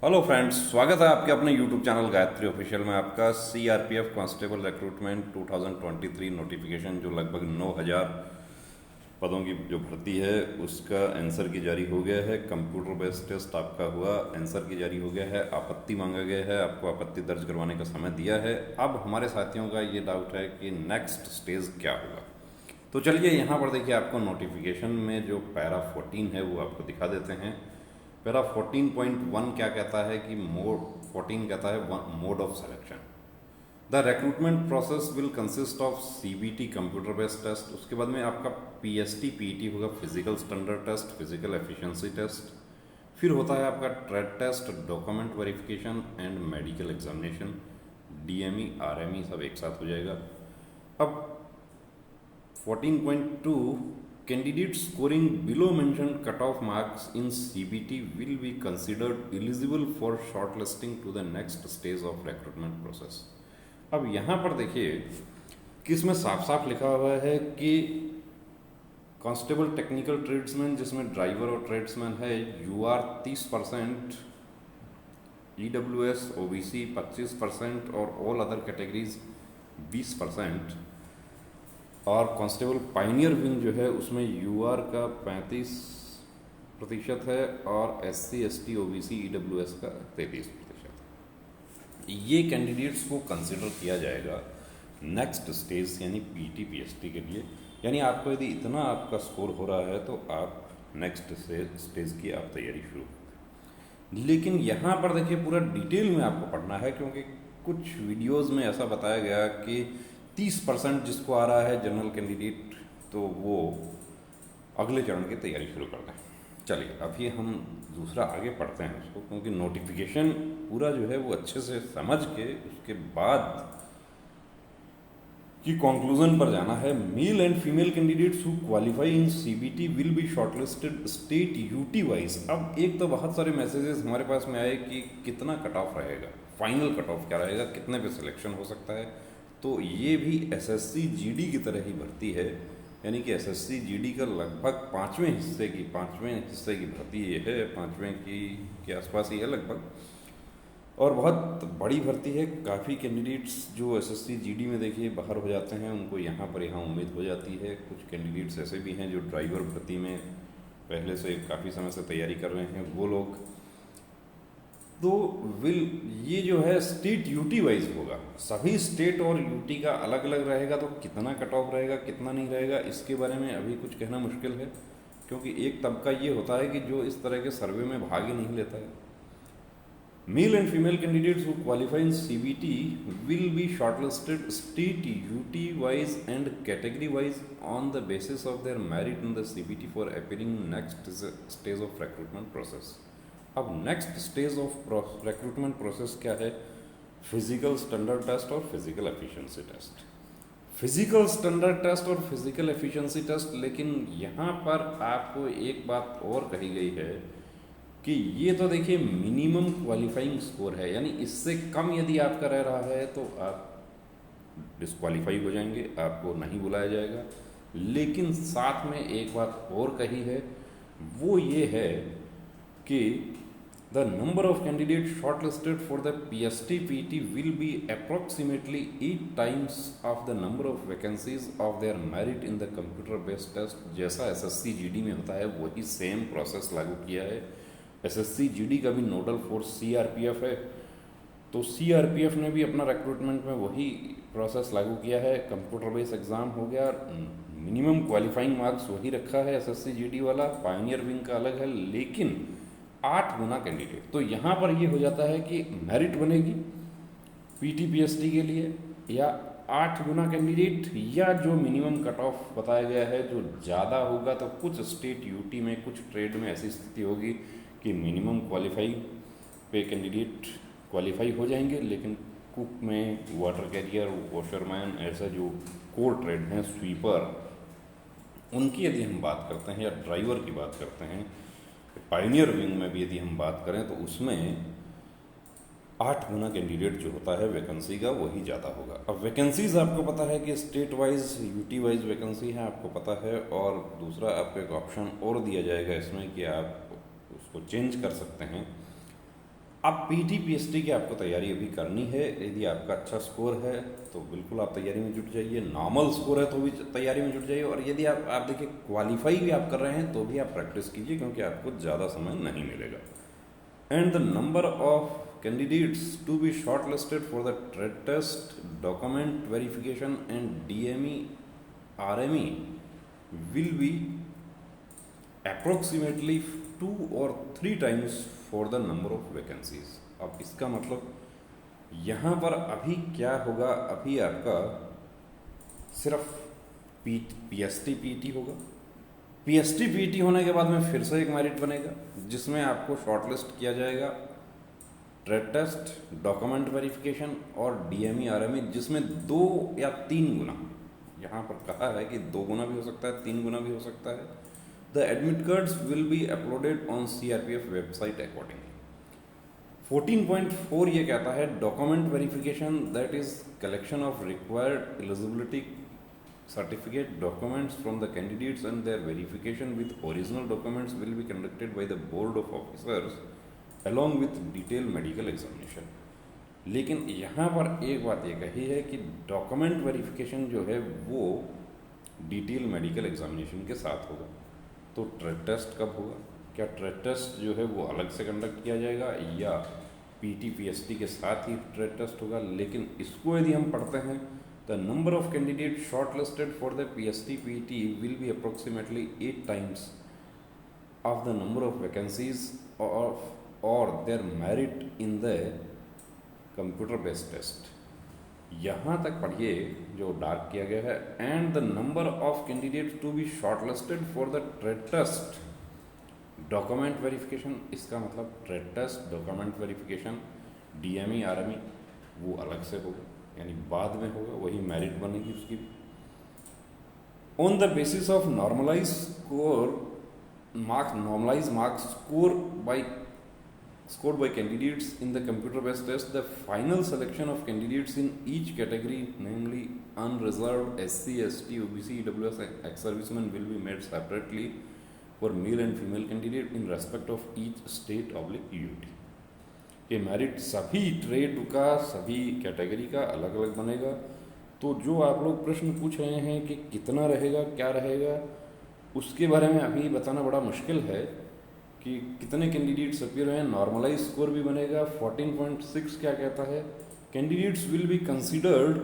Hello friends, स्वागत है आपके अपने यूट्यूब चैनल गायत्री ऑफिशियल में। आपका सीआरपीएफ कांस्टेबल रिक्रूटमेंट 2023 नोटिफिकेशन जो लगभग 9000 पदों की जो भर्ती है उसका आंसर की जारी हो गया है। कंप्यूटर बेस्ड टेस्ट आपका हुआ, आंसर की जारी हो गया है। आपत्ति मांगा गया है, आपको आपत्ति दर्ज करवाने का समय दिया है। अब हमारे साथियों का ये डाउट है कि नेक्स्ट स्टेज क्या होगा। तो चलिए यहाँ पर देखिए, आपको नोटिफिकेशन में जो पैरा 14 है वो आपको दिखा देते हैं। पैरा 14.1 क्या कहता है कि मोड 14 कहता है mode of selection. The recruitment process will consist of CBT computer based test, उसके बाद में आपका पीएसटी पीईटी होगा, physical standard test, physical efficiency test, फिर होता है आपका trade test, document verification and medical examination, DME RME सब एक साथ हो जाएगा। अब 14.2 candidates scoring below mentioned cutoff marks in CBT will be considered eligible for shortlisting to the next stage of recruitment process। अब यहाँ पर देखिए कि इसमें साफ साफ लिखा हुआ है कि कांस्टेबल टेक्निकल ट्रेड्समैन जिसमें ड्राइवर और ट्रेड्समैन है यूआर 30%, ईडब्ल्यूएस ओबीसी 25% और ऑल अदर कैटेगरीज 20%, और कांस्टेबल पाइनियर विंग जो है उसमें यूआर का 35% है और एससी एसटी ओबीसी ईडब्ल्यूएस का 33%। ये कैंडिडेट्स को कंसिडर किया जाएगा नेक्स्ट स्टेज यानी पीटी पीएसटी के लिए। यानी आपको यदि इतना आपका स्कोर हो रहा है तो आप नेक्स्ट स्टेज की आप तैयारी शुरू करें। लेकिन यहाँ पर देखिए पूरा डिटेल में आपको पढ़ना है, क्योंकि कुछ वीडियोज़ में ऐसा बताया गया कि 30% जिसको आ रहा है जनरल कैंडिडेट तो वो अगले चरण की तैयारी शुरू कर दें। चलिए अभी हम दूसरा आगे पढ़ते हैं उसको, क्योंकि नोटिफिकेशन पूरा जो है वो अच्छे से समझ के उसके बाद की कंक्लूजन पर जाना है। Male and female candidates who qualify in CBT will be shortlisted state UT wise. अब एक तो बहुत सारे मैसेजेस हमारे पास में आए कि कितना कट ऑफ रहेगा, फाइनल कट ऑफ क्या रहेगा, कितने पे सिलेक्शन हो सकता है। तो ये भी एसएससी जीडी की तरह ही भर्ती है, यानी कि एसएससी जीडी का लगभग पाँचवें हिस्से की भर्ती ये है, पाँचवें की के आसपास ही है लगभग, और बहुत बड़ी भर्ती है। काफ़ी कैंडिडेट्स जो एसएससी जीडी में देखिए बाहर हो जाते हैं उनको यहाँ उम्मीद हो जाती है। कुछ कैंडिडेट्स ऐसे भी हैं जो ड्राइवर भर्ती में पहले से काफ़ी समय से तैयारी कर रहे हैं, वो लोग तो ये जो है स्टेट यूटी वाइज होगा। सभी स्टेट और यूटी का अलग अलग रहेगा, तो कितना कट ऑफ रहेगा कितना नहीं रहेगा इसके बारे में अभी कुछ कहना मुश्किल है, क्योंकि एक तबका ये होता है कि जो इस तरह के सर्वे में भाग ही नहीं लेता है। Male and female candidates who qualify in CBT will be shortlisted state UT wise and category wise on the basis of their merit in the CBT for appearing next stage of recruitment process. अब next stage of recruitment process क्या है? Physical standard test और physical efficiency test. Physical standard test और physical efficiency test, लेकिन यहाँ पर आपको एक बात और कही गई है कि ये तो देखिए मिनिमम क्वालिफाइंग स्कोर है, यानी इससे कम यदि आपका रह रहा है तो आप डिस्क्वालीफाई हो जाएंगे, आपको नहीं बुलाया जाएगा। लेकिन साथ में एक बात और कही है, वो ये है कि the number of candidates shortlisted for the PST PT will be approximately 8 times of the number of vacancies of their merit in the computer based test। जैसा एसएससी जीडी में होता है वही सेम प्रोसेस लागू किया है। एसएससी जीडी का भी नोडल फोर्स सीआरपीएफ है, तो सीआरपीएफ ने भी अपना रिक्रूटमेंट में वही प्रोसेस लागू किया है। कंप्यूटर बेस्ड एग्ज़ाम हो गया, मिनिमम क्वालिफाइंग मार्क्स वही रखा है एसएससी जीडी वाला, पायनियर विंग का अलग है, लेकिन 8 गुना कैंडिडेट। तो यहाँ पर ये हो जाता है कि मेरिट बनेगी पीटी पीएसटी के लिए या 8 गुना कैंडिडेट, या जो मिनिमम कट ऑफ बताया गया है जो ज़्यादा होगा। तो कुछ स्टेट यूटी में, कुछ ट्रेड में ऐसी स्थिति होगी कि मिनिमम क्वालिफाई पे कैंडिडेट क्वालिफाई हो जाएंगे, लेकिन कुक में, वाटर कैरियर, वॉशरमैन, ऐसा जो कोर ट्रेड हैं, स्वीपर, उनकी यदि हम बात करते हैं या ड्राइवर की बात करते हैं, पायनियर विंग में भी यदि हम बात करें तो उसमें 8 गुना कैंडिडेट जो होता है वैकेंसी का वही ज़्यादा होगा। अब वैकेंसीज आपको पता है कि state wise UT wise vacancy है, आपको पता है। और दूसरा आपको एक ऑप्शन और दिया जाएगा इसमें कि आप उसको चेंज कर सकते हैं। अब पीटी पीएसटी की आपको तैयारी अभी करनी है। यदि आपका अच्छा स्कोर है तो बिल्कुल आप तैयारी में जुट जाइए, नॉर्मल स्कोर है तो भी तैयारी में जुट जाइए, और यदि आप देखिए क्वालिफाई भी आप कर रहे हैं तो भी आप प्रैक्टिस कीजिए, क्योंकि आपको ज़्यादा समय नहीं मिलेगा। And the number of candidates to be shortlisted for the trade test, document verification and DME RME will be approximately 2 or 3 times for the number of vacancies। अब इसका मतलब यहाँ पर अभी क्या होगा, अभी आपका सिर्फ पीएसटी पीटी होगा। पीएसटी पीटी होने के बाद में फिर से एक मेरिट बनेगा जिसमें आपको शॉर्टलिस्ट किया जाएगा ट्रेड टेस्ट, डॉक्यूमेंट वेरिफिकेशन और डीएमई आरएमई, जिसमें 2 या 3 गुना, यहाँ पर कहा है कि 2 गुना भी हो सकता है, 3 गुना भी हो सकता है। The admit cards will be uploaded on CRPF website accordingly. 14.4 ये कहता है document verification, that is collection of required eligibility certificate documents from the candidates and their verification with original documents will be conducted by the board of officers along with detail medical examination. लेकिन यहाँ पर एक बात ये कही है कि document verification जो है वो डिटेल मेडिकल एग्जामिनेशन के साथ होगा। तो ट्रेड टेस्ट कब होगा? क्या ट्रेड टेस्ट जो है वो अलग से कंडक्ट किया जाएगा या पीटी पीएसटी के साथ ही ट्रेड टेस्ट होगा? लेकिन इसको यदि हम पढ़ते हैं, the number of candidate shortlisted for the PST PT will be approximately 8 times of the number of vacancies of और their merit in the computer based test. यहाँ तक पढ़िए जो डार्क किया गया है। And the number of candidate to be shortlisted for the trade test document verification, इसका मतलब trade test document verification DME RME वो अलग से होगा, यानी बाद में होगा, वही मेरिट बनेगी उसकी। On the basis of normalise marks scored by candidates in the computer-based test, the final selection of candidates in each category, namely unreserved, SC, ST, OBC, EWS, ex-servicemen, will be made separately for male and female candidate in respect of each state/UT। ये merit सभी trade का, सभी category का अलग अलग बनेगा। तो जो आप लोग प्रश्न पूछ रहे हैं कि कितना रहेगा, क्या रहेगा, उसके बारे में अभी बताना बड़ा मुश्किल है कि कितने कैंडिडेट्स अपीयर हैं। नॉर्मलाइज स्कोर भी बनेगा। 14.6 क्या कहता है, candidates will be considered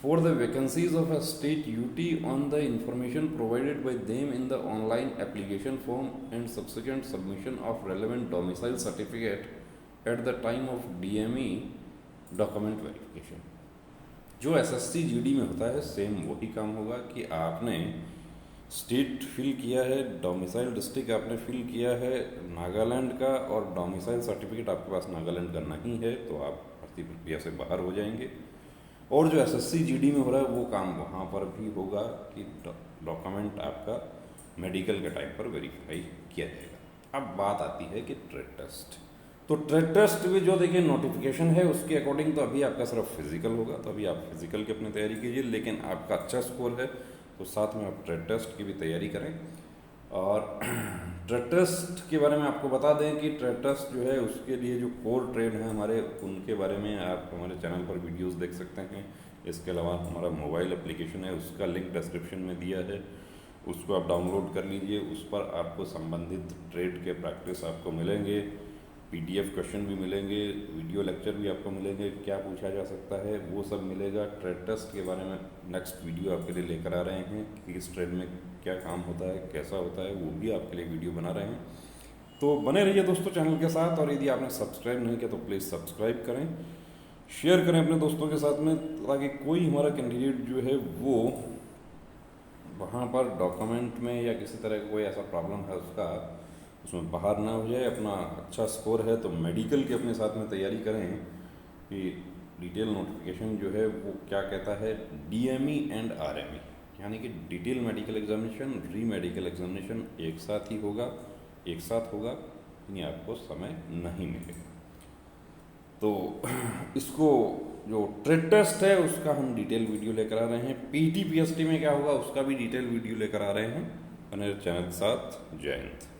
for the vacancies of a state UT on the information provided by them in the online application form and subsequent submission of relevant domicile certificate at the time of DME document verification. जो SSC GD में होता है same वही काम होगा कि आपने state fill किया है, डोमिसाइल डिस्ट्रिक्ट आपने फिल किया है नागालैंड का, और डोमिसाइल सर्टिफिकेट आपके पास नागालैंड का नहीं है तो आप भर्ती प्रक्रिया से बाहर हो जाएंगे। और जो एसएससी जीडी में हो रहा है वो काम वहाँ पर भी होगा कि डॉक्यूमेंट आपका मेडिकल के टाइम पर वेरीफाई किया जाएगा। अब बात आती है कि ट्रेड टेस्ट। तो ट्रेड टेस्ट में जो देखिए नोटिफिकेशन है उसके अकॉर्डिंग तो अभी आपका सिर्फ फिजिकल होगा, तो अभी आप फिजिकल की अपनी तैयारी कीजिए। लेकिन आपका अच्छा स्कोर है तो साथ में आप ट्रेड टेस्ट की भी तैयारी करें। और ट्रेड टेस्ट के बारे में आपको बता दें कि ट्रेड टेस्ट जो है उसके लिए जो कोर ट्रेड हैं हमारे, उनके बारे में आप हमारे चैनल पर वीडियोस देख सकते हैं। इसके अलावा हमारा मोबाइल एप्लीकेशन है, उसका लिंक डिस्क्रिप्शन में दिया है, उसको आप डाउनलोड कर लीजिए। उस पर आपको संबंधित ट्रेड के प्रैक्टिस आपको मिलेंगे, पीडीएफ क्वेश्चन भी मिलेंगे, वीडियो लेक्चर भी आपको मिलेंगे, क्या पूछा जा सकता है वो सब मिलेगा। ट्रेड टेस्ट के बारे में नेक्स्ट वीडियो आपके लिए लेकर आ रहे हैं कि इस ट्रेड में क्या काम होता है, कैसा होता है, वो भी आपके लिए वीडियो बना रहे हैं। तो बने रहिए दोस्तों चैनल के साथ। और यदि आपने सब्सक्राइब नहीं किया तो प्लीज़ सब्सक्राइब करें, शेयर करें अपने दोस्तों के साथ में, ताकि कोई हमारा कैंडिडेट जो है वो वहाँ पर डॉक्यूमेंट में या किसी तरह का कोई ऐसा प्रॉब्लम है उसका उसमें बाहर ना हो जाए। अपना अच्छा स्कोर है तो मेडिकल के अपने साथ में तैयारी करें कि डिटेल नोटिफिकेशन जो है वो क्या कहता है, डीएमई एंड आरएमई, यानी कि डिटेल मेडिकल एग्जामिनेशन, री मेडिकल एग्जामिनेशन एक साथ ही होगा, एक साथ होगा, यानी आपको समय नहीं मिलेगा। तो इसको जो ट्रेड टेस्ट है उसका हम डिटेल वीडियो लेकर आ रहे हैं। पीटी पीएसटी में क्या होगा उसका भी डिटेल वीडियो लेकर आ रहे हैं। बने चैनल के साथ। जय हिंद।